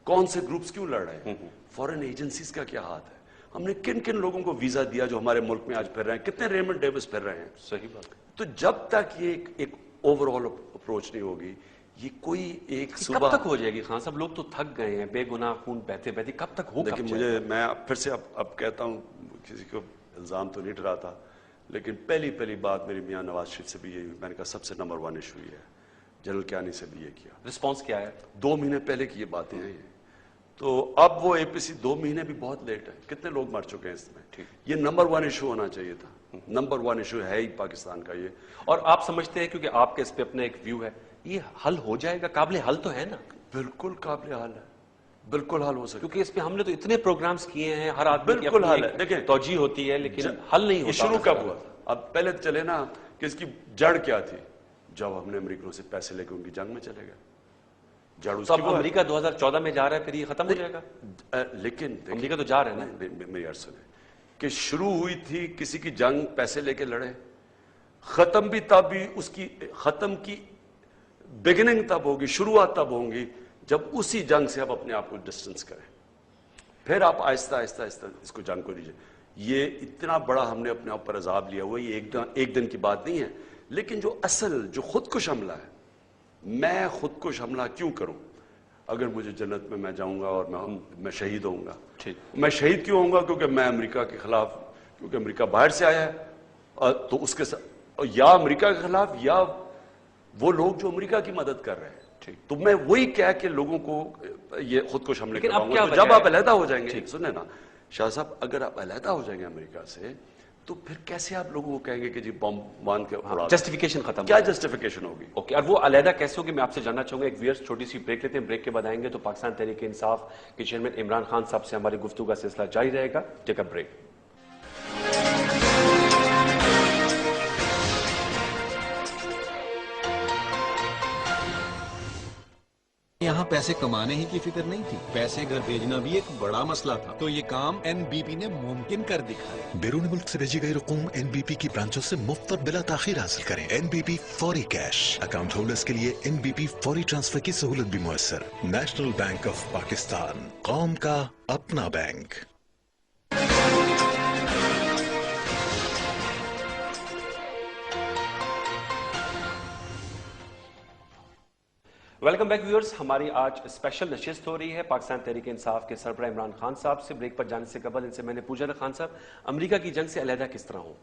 کون سے گروپس کیوں لڑ رہے ہیں؟ فورن ایجنسیز کا کیا ہاتھ ہے؟ ہم نے کن کن لوگوں کو ویزا دیا جو ہمارے ملک میں آج پھر رہے ہیں؟ کتنے ریمنڈ ڈیوس پھر رہے ہیں؟ صحیح بات. تو جب تک یہ ایک اوور آل اپروچ نہیں ہوگی، یہ کوئی ایک صبح کب تک ہو جائے گی خان صاحب؟ لوگ تو تھک گئے ہیں، بے گناہ خون بہتے بہتے، کب تک ہوگا؟ لیکن مجھے، میں پھر سے اب کہتا ہوں، کسی کو الزام تو نہیں ڈراتا، لیکن پہلی بات میری میاں نواز شریف سے بھی یہی ہوئی. میں نے کہا سب سے نمبر 1 ایشو یہ ہے. جنرل کیانی سے بھی یہ کیا. رسپانس کیا ہے؟ 2 مہینے پہلے کی یہ باتیں ہیں یہ. تو اب وہ APC 2 مہینے بھی بہت لیٹ ہے. کتنے لوگ مر چکے ہیں اس میں. یہ نمبر 1 ایشو ہونا چاہیے تھا. نمبر 1 ایشو ہے ہی پاکستان کا یہ. اور آپ سمجھتے ہیں، کیونکہ آپ کے اس پہ اپنا ایک ویو ہے، یہ حل ہو جائے گا؟ قابل حل تو ہے نا؟ بالکل قابل حل ہے، بالکل حل ہو سکتا ہے. کیونکہ اس پہ ہم نے تو اتنے پروگرامز کیے ہیں، ہر آدمی کی بالکل حل ہے. اپنی دیکھیں توجہ ہوتی ہے، لیکن حل نہیں ہوتا. شروع کب ہوا؟ اب پہلے چلے نا کہ اس کی جڑ کیا تھی. جب ہم نے امریکنوں سے پیسے لے کے ان کی جنگ میں چلے گئے، جڑ اس کی. امریکہ 2014 میں جا رہا ہے، پھر یہ ختم ہو جائے گا. لیکن امریکہ تو جا رہا ہے نا. میری عرض سنیں کہ شروع ہوئی تھی کسی کی جنگ، پیسے لے کے لڑے، ختم بھی تب بھی اس کی ختم کی بگننگ تب ہوگی، شروعات تب ہوں گی جب اسی جنگ سے آپ اپنے آپ کو ڈسٹنس کریں. پھر آپ آہستہ آہستہ اس کو جنگ کو لیجیے. یہ اتنا بڑا ہم نے اپنے اوپر عذاب لیا ہوا، یہ ایک دن کی بات نہیں ہے. لیکن جو اصل جو خودکش حملہ ہے، میں خودکش حملہ کیوں کروں؟ اگر مجھے جنت میں میں جاؤں گا اور میں شہید ہوں گا. میں شہید کیوں ہوں گا؟ کیونکہ میں امریکہ کے خلاف، کیونکہ امریکہ باہر سے آیا ہے، تو اس کے ساتھ یا امریکہ کے خلاف یا وہ لوگ جو امریکہ کی مدد کر رہے ہیں. تو میں وہی کہہ کہ لوگوں کو یہ خودکش حملے کرواؤں گا. جب آپ علیحدہ ہو جائیں گے، سنیں نا شاہ صاحب، اگر آپ علیحدہ ہو جائیں گے امریکہ سے، تو پھر کیسے آپ لوگوں کو کہیں گے کہ جی بم باندھ کے اڑا دو؟ جسٹیفیکیشن ختم. کیا جسٹیفیکیشن ہوگی؟ اوکے. اور وہ علیحدہ کیسے ہوگی، میں آپ سے جاننا چاہوں گا. ایک ویئرس چھوٹی سی بریک لیتے ہیں، بریک کے بعد آئیں گے تو پاکستان تحریک انصاف کے چیئرمین عمران خان صاحب سے ہماری گفتگو کا سلسلہ جاری رہے گا. ٹیک اے بریک. یہاں پیسے کمانے ہی کی فکر نہیں تھی، پیسے گھر بھیجنا بھی ایک بڑا مسئلہ تھا. تو یہ کام NBP نے ممکن کر دکھایا. بیرون ملک سے بھیجی گئی رقم NBP کی برانچوں سے مفت اور بلا تاخیر حاصل کریں. NBP فوری کیش. اکاؤنٹ ہولڈرز کے لیے NBP فوری ٹرانسفر کی سہولت بھی میسر. نیشنل بینک آف پاکستان، قوم کا اپنا بینک. Welcome back viewers. ہماری آج اسپیشل نشست ہو رہی ہے پاکستان تحریک انصاف کے سربراہ عمران خان صاحب سے. بریک پر جانے سے قبل ان سے میں نے پوچھا تھا، خان صاحب امریکہ کی جنگ سے علیحدہ کس طرح ہو؟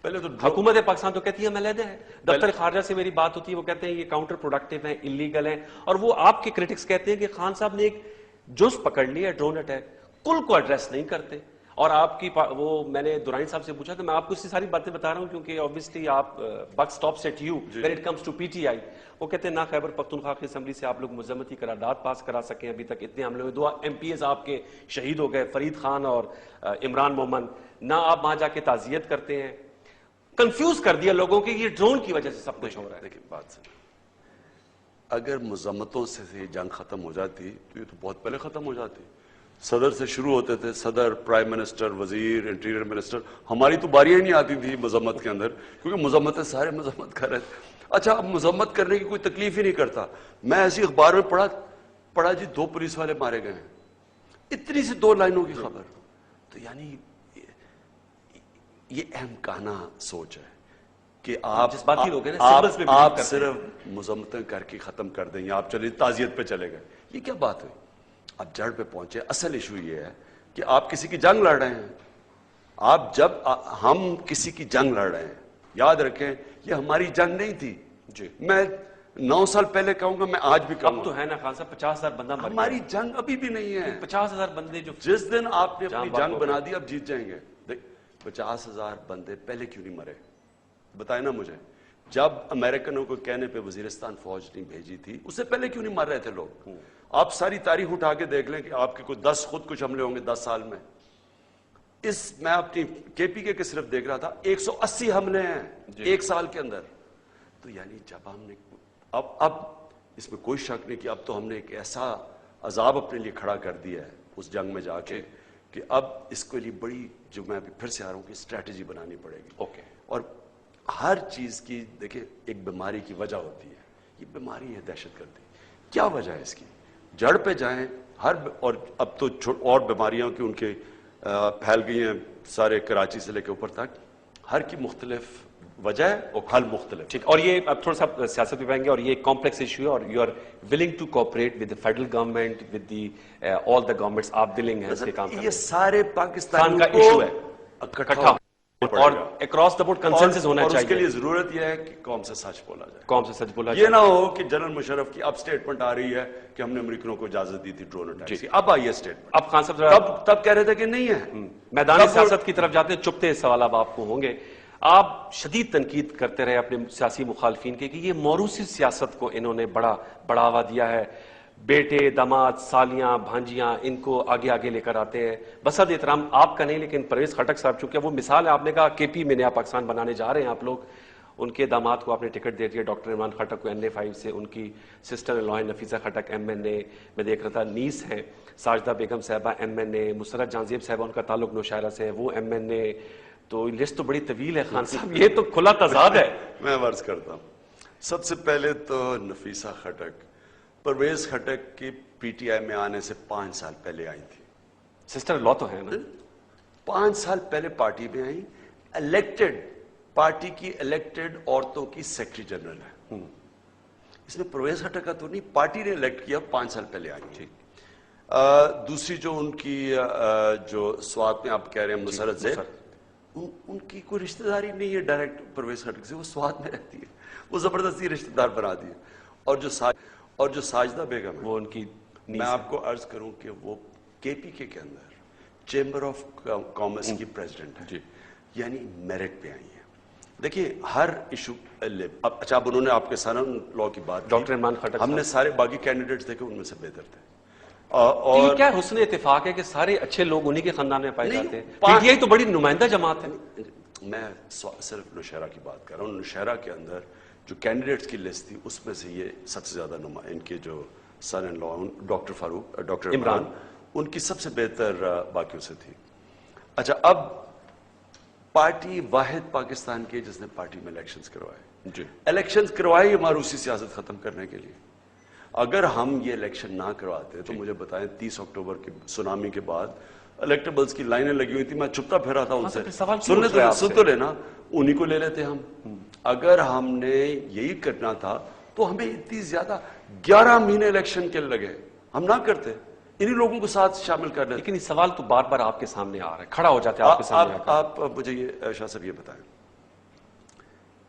پہلے تو حکومت پاکستان تو کہتی ہے ہم علیحدہ ہے، دفتر خارجہ سے میری بات ہوتی ہے، وہ کہتے ہیں یہ کاؤنٹر پروڈکٹیو ہیں، انلیگل ہیں. اور وہ آپ کے کرٹکس کہتے ہیں کہ خان صاحب نے ایک جز پکڑ لیا ہے، ڈرون اٹیک، کل کو ایڈریس نہیں کرتے. اور آپ کی وہ میں نے دورانی صاحب سے پوچھا، تو میں آپ کو اس سے ساری باتیں بتا رہا ہوں کیونکہ obviously آپ book stops at you when it comes to PTI. وہ کہتے ہیں نہ خیبر پختونخوا کی اسمبلی سے آپ لوگ مذمتی قرارداد پاس کرا سکیں، ابھی تک اتنے حملے ہوئے، 2 MPs آپ کے شہید ہو گئے، فرید خان اور عمران مومن، نہ آپ وہاں جا کے تعزیت کرتے ہیں. کنفیوز کر دیا لوگوں کے یہ ڈرون کی وجہ سے سب کچھ ہو رہا ہے. دیکھیں بات سن، اگر مذمتوں سے جنگ ختم ہو جاتی تو یہ تو بہت پہلے ختم ہو جاتی. صدر سے شروع ہوتے تھے, صدر, پرائم منسٹر, وزیر, انٹیریئر منسٹر. ہماری تو باریاں ہی نہیں آتی تھی مذمت کے اندر, کیونکہ مذمتیں سارے مذمت کر رہے تھے. اچھا, اب مذمت کرنے کی کوئی تکلیف ہی نہیں کرتا. میں ایسی اخبار میں پڑھا جی 2 پولیس والے مارے گئے ہیں, اتنی سی 2 لائنوں کی خبر. تو یعنی یہ احمقانہ سوچ ہے کہ آپ صرف مذمتیں کر کے ختم کر دیں, یا آپ چلے تعزیت پہ چلے گئے. یہ کیا بات ہوئی؟ اب جڑ پہ پہنچے. اصل ایشو یہ ہے کہ آپ کسی کی جنگ لڑ رہے ہیں. آپ جب ہم کسی کی جنگ لڑ رہے ہیں, یاد رکھیں یہ ہماری جنگ نہیں تھی. جی, میں 9 سال پہلے کہوں گا, میں آج بھی کہوں گا. اب تو ہے نا خان صاحب 50,000 بندہ مر گیا. ہماری جنگ ابھی بھی نہیں ہے. 50,000 بندے جو جس دن آپ نے اپنی جنگ بنا دی, اب جیت جائیں گے. 50,000 بندے پہلے کیوں نہیں مرے بتائیں نا مجھے. جب امریکنوں کو کہنے پہ وزیرستان فوج نہیں بھیجی تھی, اس سے پہلے کیوں نہیں مر رہے تھے لوگ؟ آپ ساری تاریخ اٹھا کے دیکھ لیں کہ آپ کے کوئی 10 خود کچھ حملے ہوں گے 10 سال میں. میں اپنی کے پی کے صرف دیکھ رہا تھا, 180 حملے ہیں 1 سال کے اندر. تو یعنی جب ہم نے اب اس میں کوئی شک نہیں کہ اب تو ہم نے ایک ایسا عذاب اپنے لیے کھڑا کر دیا ہے اس جنگ میں جا کے, کہ اب اس کے لیے بڑی, جو میں پھر سے آ رہا ہوں, کہ اسٹریٹجی بنانی پڑے گی. اوکے. اور ہر چیز کی دیکھیں ایک بیماری کی وجہ ہوتی ہے. یہ بیماری ہے دہشت گردی. کیا وجہ ہے اس کی؟ جڑ پہ جائیں. اور اب تو اور بیماریاں کی ان کے پھیل گئی ہیں سارے کراچی سے لے کے اوپر تک. ہر کی مختلف وجہ ہے, حل مختلف. ٹھیک. اور یہ اب تھوڑا سا سیاست پہ پائیں گے, اور یہ ایک کمپلیکس ایشو ہے, اور you are willing to cooperate with the federal government, with the all the governments. آپ ولنگ ہیں اس کے کام کرنے. یہ سارے پاکستان کا ایشو ہے اکٹھا, اور اکراس دا بورڈ کنسنسس ہونا چاہیے. اور اس کے لیے ضرورت یہ ہے کہ قوم سے سچ بولا جائے. قوم سے سچ بولا یہ نہ ہو کہ جنرل مشرف کی اب سٹیٹمنٹ آ رہی ہے کہ ہم نے امریکنوں کو اجازت دی تھی ڈرون اٹیک کی. اب آئی ہے سٹیٹمنٹ. اب خان صاحب تب کہہ رہے تھے کہ نہیں ہے. میدان سیاست کی طرف جاتے ہیں, چپتے سوال اب آپ کو ہوں گے. آپ شدید تنقید کرتے رہے اپنے سیاسی مخالفین کے کہ یہ موروثی سیاست کو انہوں نے بڑا بڑھاوا دیا ہے. بیٹے, داماد, سالیاں, بھانجیاں, ان کو آگے آگے لے کر آتے ہیں. بصد احترام آپ کا نہیں, لیکن پرویز خٹک صاحب چونکہ وہ مثال ہے. آپ نے کہا کے پی میں نیا پاکستان بنانے جا رہے ہیں آپ لوگ. ان کے داماد کو آپ نے ٹکٹ دے دیا, ڈاکٹر عمران خٹک کو NA5 سے. ان کی sister in law Nafisa Khattak MNA, میں دیکھ رہا تھا نیس ہیں ساجدہ بیگم صاحبہ MNA, مسرت جہانزیب صاحبہ ان کا تعلق نوشہرہ سے ہے, وہ MNA. تو لسٹ تو بڑی طویل ہے خان صاحب, یہ تو کھلا تضاد ہے. میں عرض کرتا ہوں, سب سے پہلے تو نفیسہ خٹک پرویز خٹک کی PTI میں آنے سے 5 سال پہلے آئی تھی. سسٹر لا تو ہے نا, 5 سال پہلے پارٹی میں آئی. الیکٹڈ پارٹی کی الیکٹڈ عورتوں کی سیکرٹری جنرل ہے. اس میں پرویز خٹک کا تو نہیں, پارٹی نے الیکٹ کیا, 5 سال پہلے آئی. دوسری جو ان کی جو سوات میں آپ کہہ رہے ہیں مسرت زیر, ان کی کوئی رشتہ داری نہیں ہے ڈائریکٹ پرویز خٹک سے. وہ سوات میں رہتی ہے, وہ زبردستی رشتہ دار بنا دی. اور جو ساجدہ بیگم ہے, وہ ان کی میں آپ کو عرض کروں کہ وہ KPK کے اندر چیمبر آف کامرس کی پریزیڈنٹ ہے. یعنی میرٹ پہ آئی ہیں. دیکھیے ہر ایشو, اچھا انہوں نے آپ کے سالن لا کی بات, ڈاکٹر عمران خٹک, ہم نے سارے باقی کینڈیڈیٹس دیکھے, ان میں سے بہتر تھے. اور کیا حسن اتفاق ہے کہ سارے اچھے لوگ انہی کے خاندان میں پائے جاتے ہیں. PTI تو بڑی نمائندہ جماعت ہے. میں صرف نوشہرہ کی بات کر رہا ہوں. نوشہرہ کے اندر جو کینڈیڈیٹس کی لسٹ تھی, اس میں سے یہ سب سے زیادہ ان کے جو سن ان لا ڈاکٹر فاروق, ڈاکٹر عمران, ان کی سب سے بہتر باقیوں سے تھی. اچھا, اب پارٹی واحد پاکستان کی جس نے پارٹی میں الیکشنز کروائے. جی, الیکشنز کروائی ماروثی سیاست ختم کرنے کے لیے. اگر ہم یہ الیکشن نہ کرواتے تو مجھے بتائیں 30 اکتوبر کی سونامی کے بعد الیکٹیبلز کی لائنیں لگی ہوئی تھی, میں چھپتا پھرا تھا ان سے. سن تو لینا, انہی کو لے لیتے ہم. اگر ہم نے یہی کرنا تھا تو ہمیں اتنی زیادہ 11 مہینے الیکشن کے لگے, ہم نہ کرتے, انہی لوگوں کو ساتھ شامل کر لیتے. لیکن یہ سوال تو بار بار آپ کے سامنے آ رہا ہے, کھڑا ہو جاتے ہیں آپ کے سامنے. آپ مجھے یہ شاہ صاحب یہ بتائیں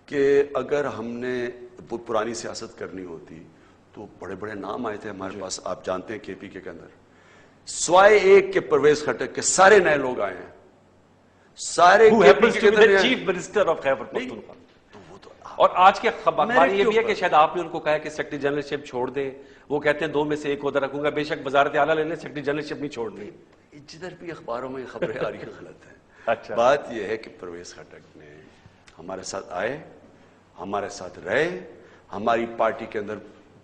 کہ اگر ہم نے پرانی سیاست کرنی ہوتی تو بڑے بڑے نام آئے تھے ہمارے پاس. آپ جانتے ہیں KPK کے اندر سوائے ایک کے پرویز خٹک کے سارے نئے لوگ آئے ہیں. سارے chief minister of Khyber Pakhtunkhwa. اور آج کے خبر یہ بھی ہے کہ شاید آپ نے ان کو کہا کہ سیکرٹری جنرل شپ چھوڑ دیں. وہ کہتے ہیں 2 میں سے 1 عہدہ رکھوں گا. بے شک وزارت اعلیٰ لینے, سیکرٹری جنرل شپ نہیں چھوڑنی. جدھر بھی اخباروں میں خبریں آ رہی ہیں غلط ہیں. اچھا, بات یہ ہے کہ پرویز خٹک نے ہمارے ساتھ آئے, ہمارے ساتھ رہے, ہماری پارٹی کے اندر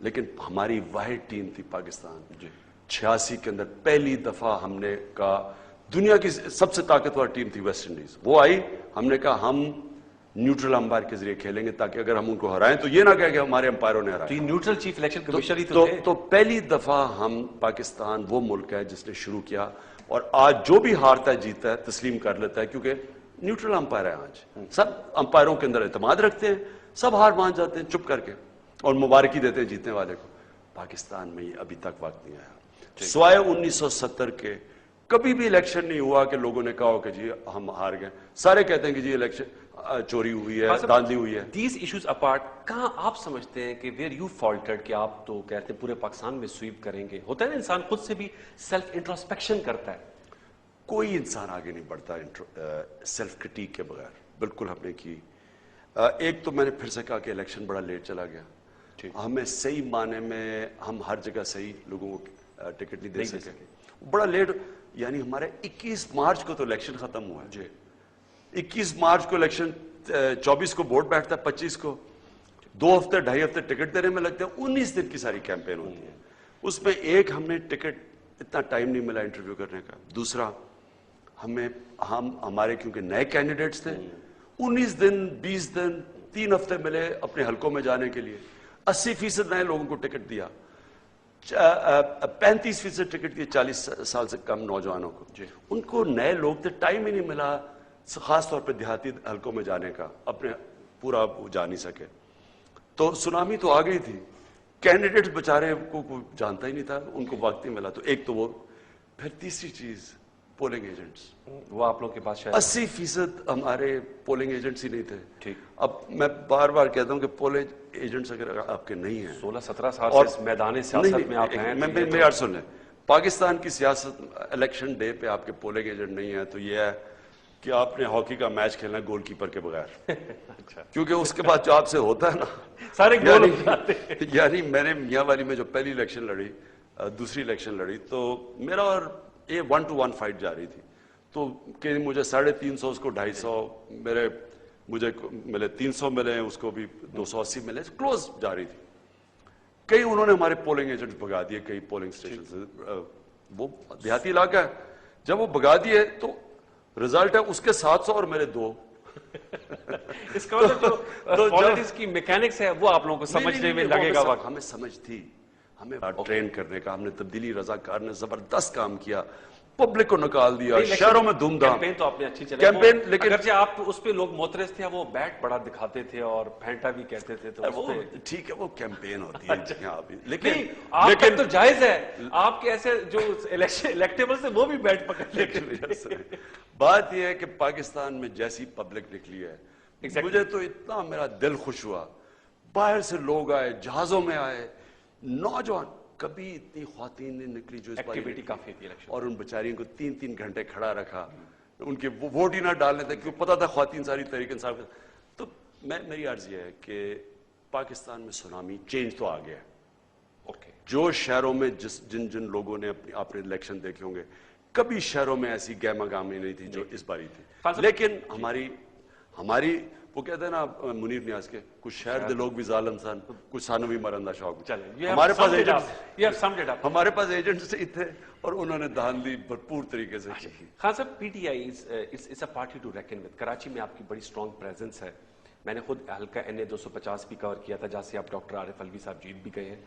لیکن ہماری واحد ٹیم تھی پاکستان 86 کے اندر پہلی دفعہ ہم نے کہا دنیا کی سب سے طاقتور ٹیم تھی ویسٹ انڈیز، وہ آئی، ہم نے کہا ہم نیوٹرل امپائر کے ذریعے کھیلیں گے تاکہ اگر ہم ان کو ہرائیں تو یہ نہ کہہ کہ ہمارے امپائروں نے ہرایا. تو یہ نیوٹرل چیف الیکشن کمشنر ہی تو تھے. تو پہلی دفعہ ہم پاکستان وہ ملک ہے جس نے شروع کیا، اور آج جو بھی ہارتا ہے جیتا ہے تسلیم کر لیتا ہے کیونکہ نیوٹرل امپائر ہے. آج سب امپائروں کے اندر اعتماد رکھتے ہیں، سب ہار مان جاتے ہیں چپ کر کے اور مبارکی دیتے ہیں جیتنے والے کو. پاکستان میں یہ ابھی تک وقت نہیں آیا، سوائے 1970 کے کبھی بھی الیکشن نہیں ہوا کہ لوگوں نے کہا ہو کہ جی ہم ہار گئے. سارے کہتے ہیں کہ جی الیکشن چوری ہوئی ہے، دھاندلی ہوئی ہے. دیز ایشوز اپارٹ، کہاں آپ سمجھتے ہیں کہ ویئر یو فالٹرڈ کہ آپ تو کہتے ہیں پورے پاکستان میں سویپ کریں گے؟ ہوتا ہے نا انسان خود سے بھی سیلف انٹروسپیکشن کرتا ہے. کوئی انسان آگے نہیں بڑھتا سیلف کرٹیک کے بغیر. بالکل ہم نے کی. ایک تو میں نے پھر سے کہا کہ الیکشن بڑا لیٹ چلا گیا. ہمیں صحیح معنی میں ہم ہر جگہ صحیح لوگوں کو ٹکٹ نہیں دے سکے. بڑا لیٹ، یعنی ہمارے 21 مارچ کو تو الیکشن ختم ہوا ہے. 21 مارچ کو الیکشن، 24 کو ووٹ بیٹھتا ہے، 25 کو 2 ہفتے 2.5 ہفتے ٹکٹ دینے میں لگتے ہیں. 19 دن کی ساری کیمپین ہوتی ہے. اس میں ایک ہم نے ٹکٹ اتنا ٹائم نہیں ملا انٹرویو کرنے کا. دوسرا ہمارے کیونکہ نئے کینڈیڈیٹس تھے، 19 دن 20 دن 3 ہفتے ملے اپنے حلقوں میں جانے کے لیے. 80% نئے لوگوں کو ٹکٹ دیا، 35% ٹکٹ دیے 40 سال سے کم نوجوانوں کو. ان کو نئے لوگ تھے، ٹائم ہی نہیں ملا خاص طور پہ دیہاتی حلقوں میں جانے کا، اپنے پورا جا نہیں سکے. تو سونامی تو آ گئی تھی، کینڈیڈیٹ بچارے کو کوئی جانتا ہی نہیں تھا، ان کو وقت نہیں ملا. تو ایک تو وہ، پھر تیسری چیز پولنگ ایجنٹس، وہ آپ لوگ کے پاس شاید 80% ہمارے پولنگ ایجنٹس ہی نہیں تھے. ٹھیک. اب میں بار بار کہتا ہوں کہ پولنگ ایجنٹس اگر آپ کے نہیں ہیں، 16-17 سال سے اس میدان سیاست میں آپ ہیں، میری بات سن لیں. پاکستان کی سیاست الیکشن ڈے پہ آپ کے پولنگ ایجنٹ نہیں ہیں تو یہ ہے کہ آپ نے ہاکی کا میچ کھیلنا گول کیپر کے بغیر. کیونکہ اس کے بعد جو آپ سے ہوتا ہے نا سارے گول ہو جاتے ہیں. یعنی میں نے میاں والی میں جو پہلی الیکشن لڑی، دوسری الیکشن لڑی، تو میرا اور یہ 1-to-1 فائٹ جا رہی تھی. تو کہ مجھے 350 اس کو 250 مجھے ملے، 300 ملے، اس کو بھی 280 ملے، کلوز جا رہی تھی. کئی انہوں نے ہمارے پولنگ ایجنٹ بگا دیے کئی پولنگ اسٹیشن سے. وہ دیہاتی علاقہ ہے، جب وہ بگا دیے تو رزلٹ ہے اس کے 700 اور میرے 2. اس کا مطلب جو پالیٹکس کی میکینکس ہے وہ آپ لوگوں کو سمجھنے میں لگے گا وقت. ہمیں سمجھ تھی، ہمیں ٹرین کرنے کا. ہم نے تبدیلی رضاکار نے زبردست کام کیا، پبلک کو نکال دیا، شہروں میں دھوم دھام. کیمپین تو آپ نے اچھی چلائی، کیمپین، لیکن اگرچہ آپ اس پہ لوگ معترض تھے، وہ بیٹ بڑا دکھاتے تھے اور پھینٹا بھی کہتے تھے. تو وہ ٹھیک ہے، وہ کیمپین ہوتی ہے یہاں بھی، لیکن آپ تک تو جائز ہے. آپ کے ایسے جو الیکٹیبلز ہیں وہ بھی بیٹ پکڑ لیتے ہیں. بات یہ ہے کہ پاکستان میں جیسی پبلک نکلی ہے، مجھے تو اتنا میرا دل خوش ہوا. باہر سے لوگ آئے، جہازوں میں آئے، نوجوان. کبھی اتنی خواتین نے نکلی جو اس بار ایکٹیویٹی کافی تھی الیکشن، اور ان بیچاریوں کو 3-3 گھنٹے کھڑا رکھا. ان کے ووٹ ہی نہ ڈالنے تھے کیونکہ پتا تھا خواتین ساری تحریک انصاف. تو میری عرض یہ ہے کہ پاکستان میں سونامی چینج تو آ گیا ہے. جو شہروں میں جن لوگوں نے اپنے الیکشن دیکھے ہوں گے، کبھی شہروں میں ایسی گہما گامی نہیں تھی جو اس باری تھی. لیکن ہماری وہ کہتے ہیں نا منیر نیاز کے، کچھ شہر دے لوگ بھی ظالم سن، کچھ سانو بھی مرندہ شوق. ہمارے پاس ایجنٹس ہی تھے اور انہوں نے دھاندلی بھرپور طریقے سے کی. خان صاحب، P T I is a party to reckon with. Karachi میں آپ کی بڑی اسٹرانگ پریزنس ہے. میں نے خود حلقہ NA 250 بھی کور کیا تھا، جہاں سے آپ ڈاکٹر عارف الوی صاحب جیت بھی گئے ہیں.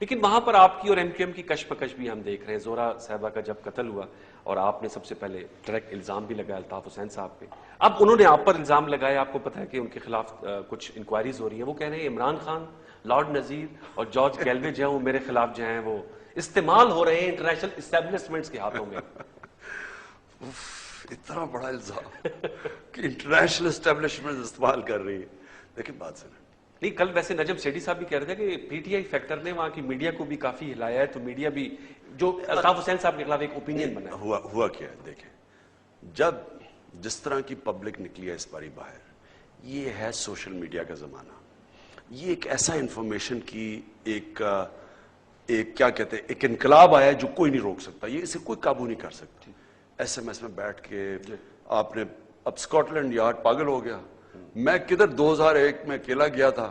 لیکن وہاں پر آپ کی اور MQM کی کشمکش بھی ہم دیکھ رہے ہیں. زہرا صاحبہ کا جب قتل ہوا اور آپ نے سب سے پہلے ڈائریکٹ الزام بھی لگایا الطاف حسین صاحب پہ. اب انہوں نے آپ پر الزام لگایا، آپ کو پتہ ہے کہ ان کے خلاف کچھ انکوائریز ہو رہی ہیں. وہ کہہ رہے ہیں عمران خان، لارڈ نذیر اور جارج گیلوے جو ہیں وہ میرے خلاف جو ہیں وہ استعمال ہو رہے ہیں انٹرنیشنل اسٹیبلشمنٹس کے ہاتھوں میں. اتنا بڑا الزام کہ انٹرنیشنل اسٹیبلشمنٹ استعمال کر رہی ہے. لیکن بات سنیں، نہیں، کل ویسے نجم سیٹھی صاحب بھی کہہ رہے تھے کہ PTI فیکٹر نے وہاں کی میڈیا کو بھی کافی ہلایا ہے. تو میڈیا بھی جو الطاف حسین صاحب کے خلاف ایک اوپینین بنا ہے. ہوا کیا ہے، دیکھیں، جب جس طرح کی پبلک نکلی ہے اس باری باہر، یہ ہے سوشل میڈیا کا زمانہ. یہ ایک ایسا انفارمیشن کی ایک کیا کہتے ہیں، ایک انقلاب آیا ہے جو کوئی نہیں روک سکتا. یہ اسے کوئی قابو نہیں کر سکتا. SMS میں بیٹھ کے آپ نے، اب اسکاٹ لینڈ یارڈ پاگل ہو گیا. میں کدھر 2001 میں اکیلا گیا تھا،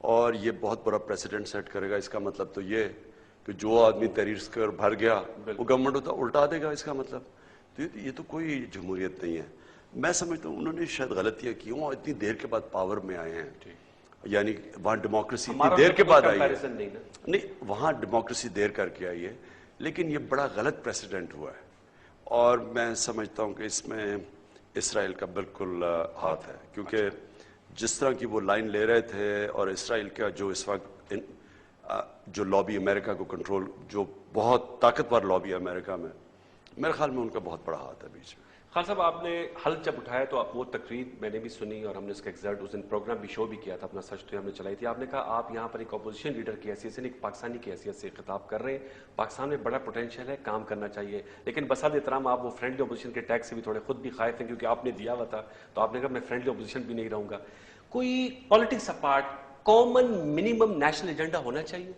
اور یہ بہت بڑا پریسیڈنٹ سیٹ کرے گا. اس کا مطلب تو یہ کہ جو آدمی تحریر اسکوائر بھر گیا وہ گورنمنٹ الٹا دے گا. اس کا مطلب یہ تو کوئی جمہوریت نہیں ہے. میں سمجھتا ہوں انہوں نے شاید غلطیاں کی ہوں اور اتنی دیر کے بعد پاور میں آئے ہیں. یعنی وہاں ڈیموکریسی اتنی دیر کے بعد آئی ہے. نہیں, وہاں ڈیموکریسی دیر کر کے آئی ہے, لیکن یہ بڑا غلط پریسیڈنٹ ہوا ہے. اور میں سمجھتا ہوں کہ اس میں اسرائیل کا بالکل ہاتھ ہے, کیونکہ جس طرح کی وہ لائن لے رہے تھے اور اسرائیل کا جو اس وقت جو لابی امریکہ کو کنٹرول, جو بہت طاقتور لابی ہے امریکہ میں, میرے خیال میں ان کا بہت بڑا ہاتھ ہے بیچ میں. خان صاحب, آپ نے حل جب اٹھایا تو آپ وہ تقریر میں نے بھی سنی اور ہم نے اس کا ایگزرٹ اس دن پروگرام بھی شو بھی کیا تھا, اپنا سچ تو ہم نے چلائی تھی. آپ نے کہا آپ یہاں پر ایک اپوزیشن لیڈر کی حیثیت سے, ایک پاکستانی کی حیثیت سے خطاب کر رہے ہیں. پاکستان میں بڑا پوٹینشیل ہے, کام کرنا چاہیے, لیکن بساد احترام آپ وہ فرینڈلی اپوزیشن کے ٹیگ سے بھی تھوڑے خود بھی خائف ہیں, کیونکہ آپ نے دیا ہوا تھا. تو آپ نے کہا میں فرینڈلی اپوزیشن بھی نہیں رہوں گا. کوئی politics apart common minimum national agenda ہونا چاہیے.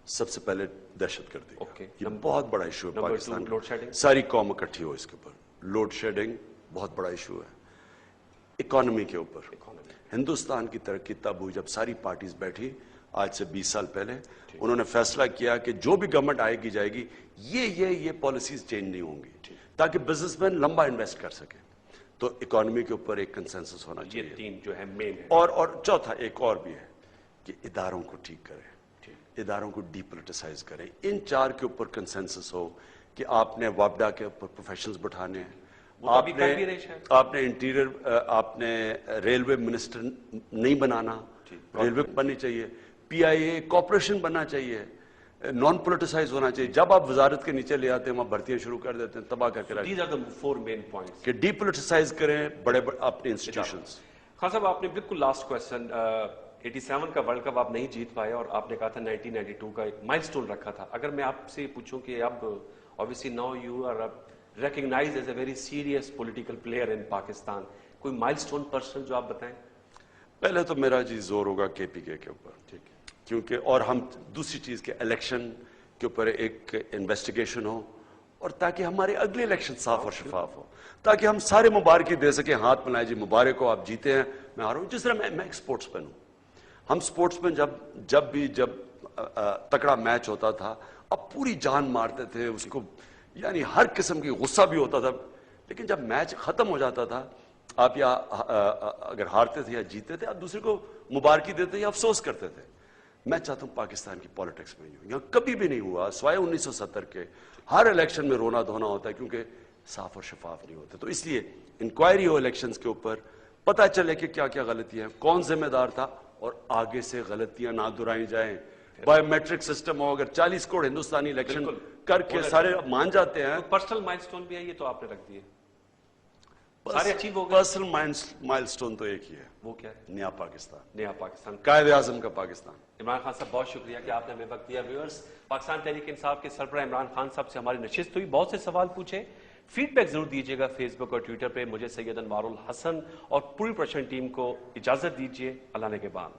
سب سے پہلے دہشت گردی, اوکے, یہ بہت بڑا ایشو ہے پاکستان. لوڈ شیڈنگ, ساری قوم اکٹھی ہو اس کے اوپر. لوڈ شیڈنگ بہت بڑا ایشو ہے. اکانومی کے اوپر ہندوستان کی ترقی تب ہوئی جب ساری پارٹیز بیٹھی آج سے 20 سال پہلے. انہوں نے فیصلہ کیا کہ جو بھی گورنمنٹ آئے گی جائے گی یہ پالیسیز چینج نہیں ہوں گی تاکہ بزنس مین لمبا انویسٹ کر سکے. تو اکانومی کے اوپر ایک کنسنسس ہونا چاہیے. یہ تین جو ہے مین ہے. اور چوتھا ایک اور بھی ہے کہ اداروں کو ٹھیک کریں, اداروں کو ڈی پولیٹیسائز کریں. ان چار کے اوپر کنسنسس ہو کہ آپ نے وابڈا کے اوپر پروفیشنلز بٹھانے ہیں, آپ نے انٹیریئر, آپ نے ریلوے منسٹر نہیں بنانا, ریلوے بننی چاہیے, پی آئی اے کارپوریشن بننا چاہیے, نان پولیٹیسائز ہونا چاہیے. جب آپ وزارت کے نیچے لے آتے ہیں وہاں بھرتیاں شروع کر دیتے ہیں, تباہ کر کے رکھتے ہیں. These are the four main points. کہ ڈی پولیٹیسائز کریں بڑے اپنے انسٹیٹیوشنز. خان صاحب, آپ نے بالکل لاسٹ کویسچن, 87 کا ورلڈ کپ آپ نہیں جیت پائے اور آپ نے کہا تھا 1992 کا ایک مائل سٹون رکھا تھا. اگر میں آپ سے پوچھوں کہ اب obviously now you are recognized as a very serious political player in Pakistan, کوئی مائل سٹون پرسن جو آپ بتائیں؟ پہلے تو میرا زور ہوگا کے پی کے اوپر, کیونکہ اور ہم دوسری چیز کے الیکشن کے اوپر ایک انویسٹیگیشن ہو, اور تاکہ ہمارے اگلے الیکشن صاف اور شفاف ہو, تاکہ ہم سارے مبارکی دے سکیں, ہاتھ ملائیں جی مبارک ہو آپ جیتے ہیں میں ہارا ہوں. جس طرح میں ایک سپورٹس مین ہوں. ہم سپورٹس مین جب تکڑا میچ ہوتا تھا اب پوری جان مارتے تھے اس کو, یعنی ہر قسم کی غصہ بھی ہوتا تھا, لیکن جب میچ ختم ہو جاتا تھا آپ یا اگر ہارتے تھے یا جیتے تھے آپ دوسرے کو مبارکی دیتے یا افسوس کرتے تھے. میں چاہتا ہوں پاکستان کی پالیٹکس میں یہاں کبھی بھی نہیں ہوا سوائے 1970 کے. ہر الیکشن میں رونا دھونا ہوتا ہے کیونکہ صاف اور شفاف نہیں ہوتے. تو اس لیے انکوائری ہو الیکشنز کے اوپر, پتہ چلے کہ کیا کیا غلطیاں ہیں, کون ذمہ دار تھا, اور آگے سے غلطیاں نہ دہرائی جائیں. بایو میٹرک سسٹم ہو, اگر 40 کروڑ ہندوستانی الیکشن کر کے سارے مان جاتے ہیں. پرسنل مائل سٹون بھی ہے, یہ تو آپ نے رکھ دیے سارے اچیو ہو گئے. پرسنل مائل سٹون تو ایک ہی ہے, وہ کیا ہے؟ نیا پاکستان, نیا پاکستان, قائد اعظم کا پاکستان. عمران خان صاحب بہت شکریہ کہ آپ نے ہمیں وقت دیا. ویورز, پاکستان تحریک انصاف کے سربراہ عمران خان صاحب سے ہماری نشست ہوئی, بہت سے سوال پوچھے. فیڈ بیک ضرور دیجیے گا فیس بک اور ٹویٹر پہ. مجھے سید انوار الحسن اور پوری پروڈکشن ٹیم کو اجازت دیجیے. اللہ نے کے بعد.